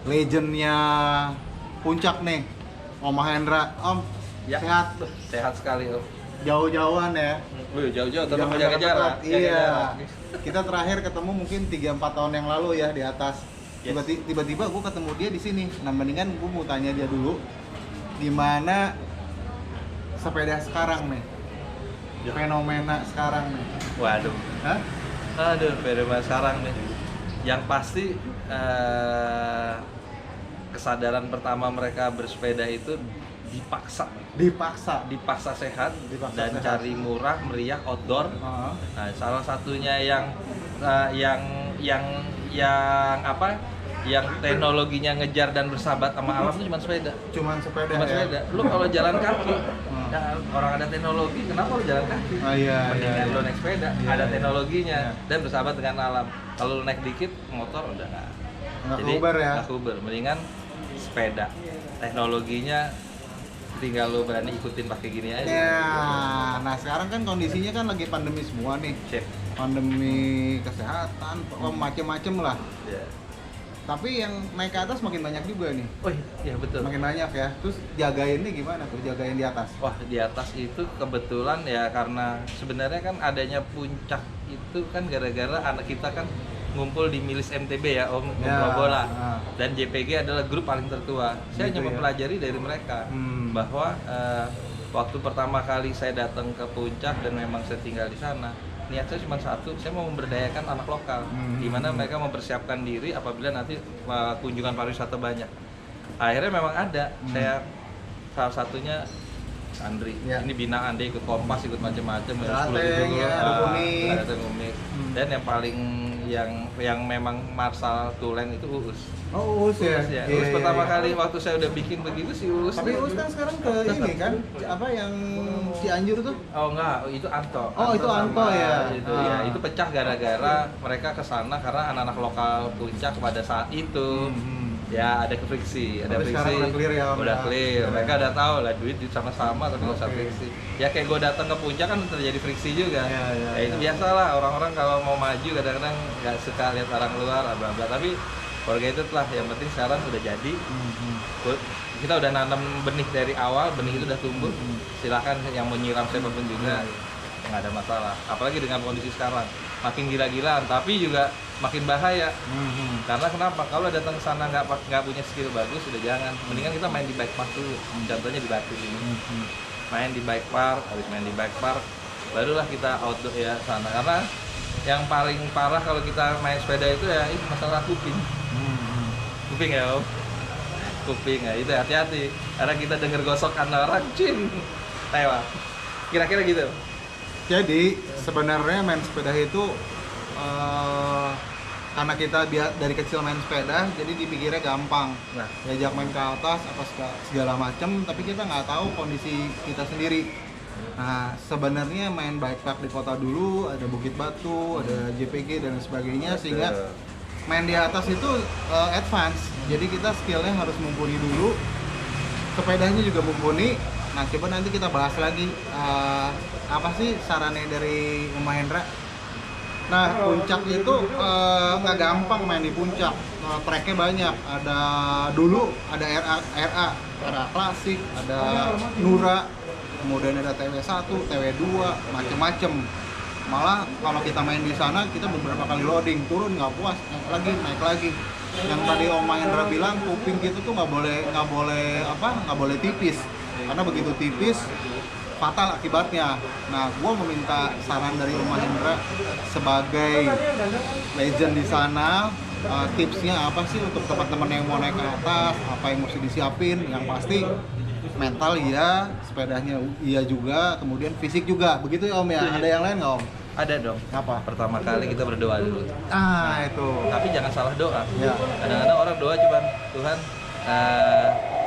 legendnya Puncak nih, Om Mahendra. Om, Ya. sehat? Sehat sekali Om. Jauh-jauhan ya? Wih, jauh-jauh tetap Jangan menjaga deket-deket. jarak. Jaga Iya. jarak. Kita terakhir ketemu mungkin 3-4 tahun yang lalu ya di atas. Yes. Tiba-tiba gue ketemu dia di sini. Nah, mendingan gue mau tanya dia dulu gimana sepeda sekarang nih. Ya. Fenomena sekarang nih. Waduh. Hah? Aduh, fenomena sekarang nih. Yang pasti kesadaran pertama mereka bersepeda itu dipaksa sehat dan sehat. cari murah meriah outdoor. Heeh. Nah, salah satunya yang apa? Yang teknologinya ngejar dan bersahabat sama alam itu cuma sepeda. Cuman sepeda Cuma ya. sepeda. Lu kalau jalan kaki, ya, orang ada teknologi, kenapa lu jalan kaki? Oh iya, Mendingan iya. lu naik sepeda, Iya, ada iya. teknologinya Iya. dan bersahabat dengan alam. Kalau lu naik dikit, motor udah nggak. Nggak Jadi Uber ya. nggak Uber, mendingan sepeda. Teknologinya tinggal lu berani ikutin pakai gini aja. Ya, nah sekarang kan kondisinya kan lagi pandemi semua nih. Cek. Pandemi kesehatan, macem-macem lah. Ya. Tapi yang naik ke atas makin banyak juga nih. Oh iya betul. Makin banyak ya. Terus jagainnya gimana tuh? Jagain di atas. Wah, di atas itu kebetulan ya karena sebenarnya kan adanya puncak itu kan gara-gara anak kita kan ngumpul di Milis MTB ya Om Ya, bola. ah. Dan JPG adalah grup paling tertua. Saya Gitu hanya ya. mempelajari dari mereka bahwa waktu pertama kali saya datang ke puncak dan memang saya tinggal di sana, niat saya cuma satu, saya mau memberdayakan anak lokal, di mana mereka mempersiapkan diri apabila nanti kunjungan pariwisata banyak. Akhirnya memang ada, saya salah satunya Andri, Ya. ini binaan dia ikut Kompas, ikut macam-macam, Dateng, ya, Unik. dan yang paling yang memang Marsal Tulen itu Uus. Oh, Uus ya. Uus, ya. Iya, Uus iya, pertama iya. kali waktu saya udah bikin begitu sih Uus. Tapi Uus kan sekarang ke ini kan apa yang Cianjur tuh? Oh enggak, itu Anto. Oh, itu Anto sama ya? Itu Ah. ya, itu pecah gara-gara mereka ke sana karena anak-anak lokal puncak pada saat itu ya ada friksi, ada Tapi friksi. sekarang udah clear ya, Om, Udah ya? clear. Ya. Mereka udah tahu lah duit sama-sama tapi nggak usah Oke. friksi. Ya kayak gue datang ke puncak kan terjadi friksi juga. Ya, ya, Ya itu ya. biasalah orang-orang kalau mau maju kadang-kadang nggak suka lihat orang luar bla bla. Tapi forget it lah, yang penting sekarang udah jadi. Kita udah nanam benih dari awal, benih itu udah tumbuh. Silakan yang mau nyiram siapapun juga nggak ada masalah. Apalagi dengan kondisi sekarang makin gila-gilaan, tapi juga makin bahaya. Karena kenapa? Kalau datang ke sana nggak punya skill bagus, udah jangan. Mendingan kita main di bike park dulu. Contohnya di Batu ini. Main di bike park, habis main di bike park, barulah kita outdoor ya sana. Karena yang paling parah kalau kita main sepeda itu ya masalah kuping. Kuping ya Om. Kuping ya itu hati-hati. Karena kita denger gosokan orang, cin. Lewat. Kira-kira gitu. Jadi sebenarnya main sepeda itu karena kita dari kecil main sepeda, jadi dipikirnya gampang. Nah, Diajak main ke atas apa segala macam, tapi kita nggak tahu kondisi kita sendiri. Nah, sebenarnya main bike park di kota dulu, ada Bukit Batu, ada JPG dan sebagainya, sehingga main di atas itu advance. Jadi kita skillnya harus mumpuni dulu, sepedanya juga mumpuni. Nah, coba nanti kita bahas lagi apa sih sarannya dari Om Mahendra. Nah, puncak itu nggak gampang main di puncak. Tracknya banyak. Ada RA klasik, ada Nura, kemudian ada TW1, TW2, macem-macem. Malah kalau kita main di sana, kita beberapa kali loading, turun nggak puas, naik lagi. Yang tadi Om Mahendra bilang kuping kita tuh nggak boleh tipis. Karena begitu tipis fatal akibatnya. Nah, gue meminta saran dari Om Mahendra sebagai legend di sana, tipsnya apa sih untuk teman-teman yang mau naik ke atas, apa yang mesti disiapin. Yang pasti mental iya, sepedanya iya juga, kemudian fisik juga. Begitu ya Om ya? Ada yang lain nggak Om? ada dong. Apa? Pertama kali kita berdoa dulu. Itu. Tapi jangan salah doa. Ya. Kadang-kadang orang doa cuman Tuhan,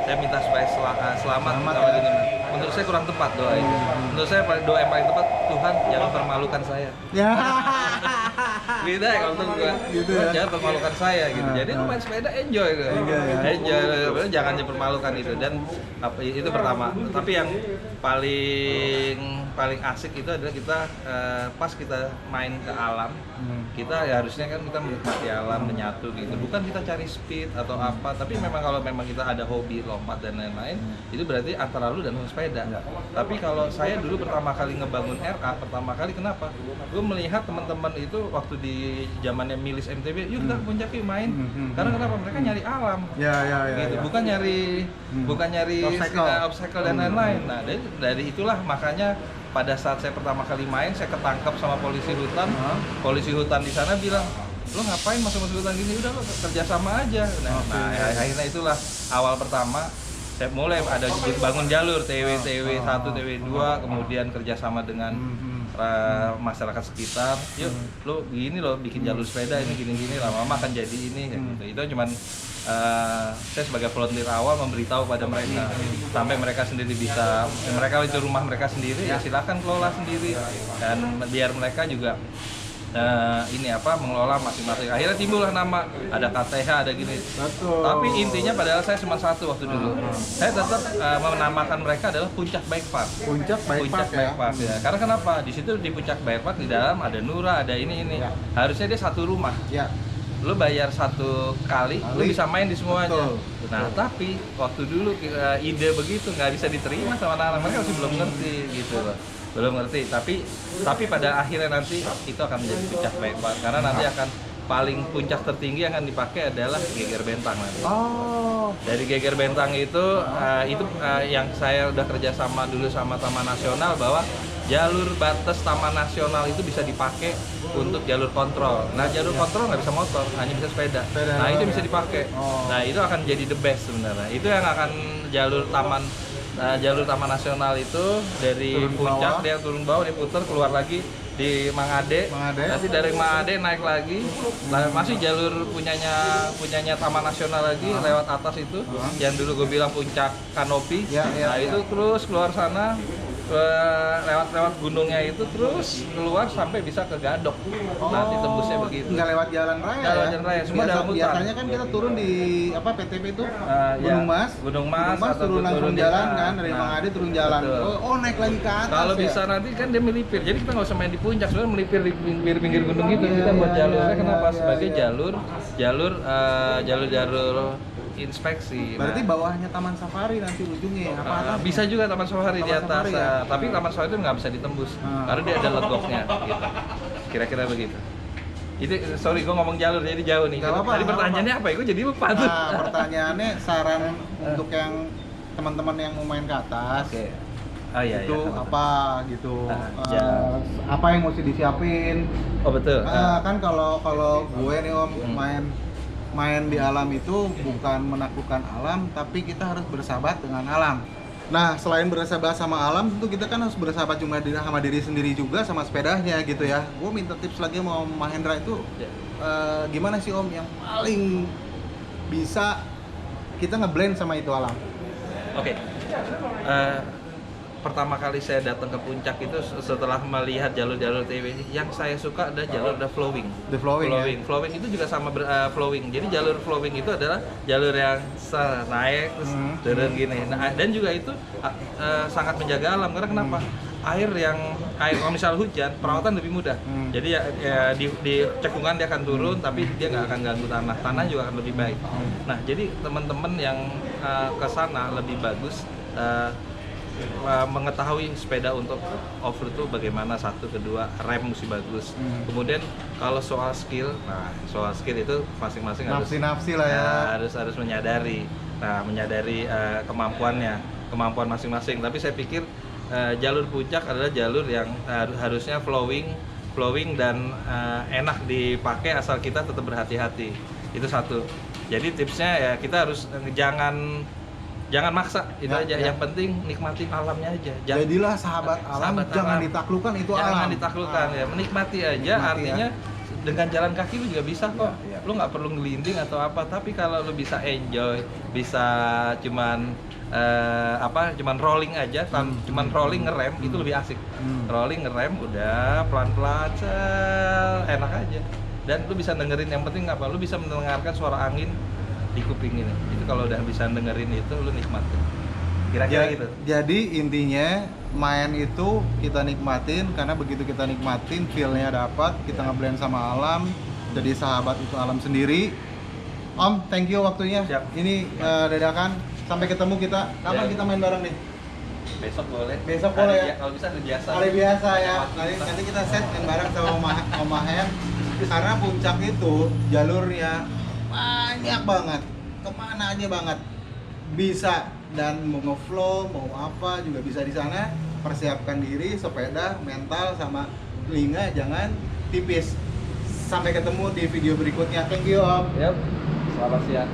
saya minta supaya selamat Selamat, kalau ya. gini. Menurut saya kurang tepat doa itu. Menurut saya doa yang paling tepat, Tuhan jangan permalukan saya. Ya. Beda ya kalau menurut gua. Gitu ya. Jangan permalukan saya gitu. Jadi lu main sepeda enjoy gitu. Enjoy, jangan dipermalukan itu. Dan itu pertama. Tapi yang paling asik itu adalah kita pas kita main ke alam, kita ya harusnya kan kita menikmati alam, menyatu gitu. Bukan kita cari speed atau apa, tapi memang kalau memang kita ada hobi lompat dan lain-lain, itu berarti antara lu dan sepeda. Tapi kalau saya dulu pertama kali ngebangun RA, pertama kali kenapa? Gue melihat teman-teman itu waktu di zamannya Milis MTB, yuk kita ke puncak yuk main. Karena kenapa? Mereka nyari alam. Gitu. Bukan nyari obstacle dan lain-lain. Nah, dari itulah makanya pada saat saya pertama kali main, saya ketangkap sama polisi hutan. Polisi hutan di sana bilang, lo ngapain masuk hutan gini? Udah lo kerjasama aja. Nah, akhirnya itulah awal pertama saya mulai ada bangun jalur TW 1, TW 2, kemudian kerjasama dengan masyarakat sekitar. Yuk, lo gini lo bikin jalur sepeda ini gini-gini, lama-lama akan jadi ini. Gitu. Itu cuman saya sebagai volunteer awal memberitahu pada mereka sampai mereka sendiri bisa, mereka itu rumah mereka sendiri ya silakan kelola sendiri dan biar mereka juga mengelola masing-masing. Akhirnya timbullah nama, ada KTH, ada gini. Betul. Tapi intinya padahal saya cuma satu waktu dulu. Saya tetap menamakan mereka adalah Puncak Bike Park. Puncak Bike Park ya. Karena kenapa? Di situ di Puncak Bike Park di dalam ada Nura, ada ini. Ya. Harusnya dia satu rumah. Ya. Lu bayar satu kali, lu bisa main di semuanya. Nah, tapi waktu dulu ide begitu nggak bisa diterima sama anak-anak, mereka masih belum ngerti gitu loh. Belum ngerti, tapi pada akhirnya nanti itu akan menjadi Puncak Bike Park karena nanti akan paling puncak tertinggi yang akan dipakai adalah Geger Bentang nanti. Dari Geger Bentang itu yang saya udah kerja sama dulu sama Taman Nasional bahwa jalur batas Taman Nasional itu bisa dipakai untuk jalur kontrol. Nah, jalur kontrol nggak bisa motor, hanya bisa sepeda. Nah, itu bisa dipakai. Nah, itu akan jadi the best sebenarnya. Itu yang akan jalur Taman Nasional itu dari turun puncak bawah. dia turun bawah, dia putar keluar lagi di Mangade. Nanti dari Mangade naik lagi. Masih jalur punyanya Taman Nasional lagi lewat atas itu yang dulu gue bilang puncak kanopi. Nah, itu terus keluar sana lewat gunungnya itu terus keluar sampai bisa ke Gadok. Nanti tembusnya begitu. Nggak lewat jalan raya. Jalan raya, semua dalam hutan. Biasanya kan kita turun di PTP itu Gunung Mas turun langsung jalan kan dari Mangade turun jalan. Naik lagi ke atas. Kalau bisa nanti kan dia melipir. Jadi kita nggak usah main di puncak, sebenarnya melipir di pinggir gunung gitu. Kita buat jalurnya kenapa? Sebagai jalur inspeksi. Berarti bawahnya Taman Safari nanti ujungnya apa atas? Bisa juga Taman Safari di atas, Safari, ya? tapi Taman Safari itu nggak bisa ditembus karena dia ada legoknya gitu. Kira-kira begitu. Itu sorry gue ngomong jalur jadi jauh nih. Tadi pertanyaannya apa ya? Gue jadi lupa tuh. Pertanyaannya saran untuk yang teman-teman yang mau main ke atas. Itu apa gitu? Apa yang mesti disiapin? Oh betul. Kan kalau gue nih Om main di alam itu bukan menaklukkan alam, tapi kita harus bersahabat dengan alam. Nah, selain bersahabat sama alam, tentu kita kan harus bersahabat juga sama diri sendiri juga, sama sepedanya gitu ya. Gue minta tips lagi sama Om Mahendra itu, gimana sih Om yang paling bisa kita ngeblend sama itu alam? Oke. Pertama kali saya datang ke puncak itu setelah melihat jalur-jalur TW, yang saya suka adalah jalur flowing. Flowing itu juga sama flowing. Jadi jalur flowing itu adalah jalur yang naik terus turun gini. Nah, dan juga itu sangat menjaga alam karena kenapa? Air kalau misal hujan, perawatan lebih mudah. Jadi di cekungan dia akan turun, tapi dia nggak akan ganggu tanah juga akan lebih baik. Nah, jadi teman-teman yang ke sana lebih bagus mengetahui sepeda untuk off-road itu bagaimana, satu, kedua rem mesti bagus. Kemudian kalau soal skill itu masing-masing nafsi lah ya. Harus menyadari kemampuan masing-masing. Tapi saya pikir jalur puncak adalah jalur yang harusnya flowing dan enak dipakai asal kita tetap berhati-hati. Itu satu. Jadi tipsnya ya kita harus jangan maksa, itu aja. Yang penting nikmatin alamnya aja. Jadilah sahabat alam, jangan ditaklukkan itu alam. Jangan ditaklukkan ya, menikmati aja. Artinya dengan jalan kaki lu juga bisa kok. Iya, iya. Lu nggak perlu ngelinding atau apa, tapi kalau lu bisa enjoy, bisa cuman cuman rolling aja, cuman rolling ngerem itu lebih asik. Rolling ngerem udah pelan-pelan, enak aja. Dan lu bisa dengerin, yang penting apa? Lu bisa mendengarkan suara angin di kuping ini. Itu kalau udah bisa dengerin itu lu nikmatin. Kira-kira gitu. Jadi intinya main itu kita nikmatin, karena begitu kita nikmatin feel-nya dapat, kita ngeblend sama alam, jadi sahabat itu alam sendiri. Om, thank you waktunya. Siap. Ini dadakan, sampai ketemu kita. Kapan Ya. kita main bareng nih? Besok boleh. Besok boleh ya? Kalau bisa hari biasa. Kali biasa ya. Nanti kita set main bareng sama Om Mahen. Karena puncak itu jalurnya banyak banget, kemana aja banget bisa, dan mau ngeflow mau apa juga bisa di sana. Persiapkan diri, sepeda, mental sama telinga jangan tipis. Sampai ketemu di video berikutnya. Thank you Om. Yap. Selamat siang.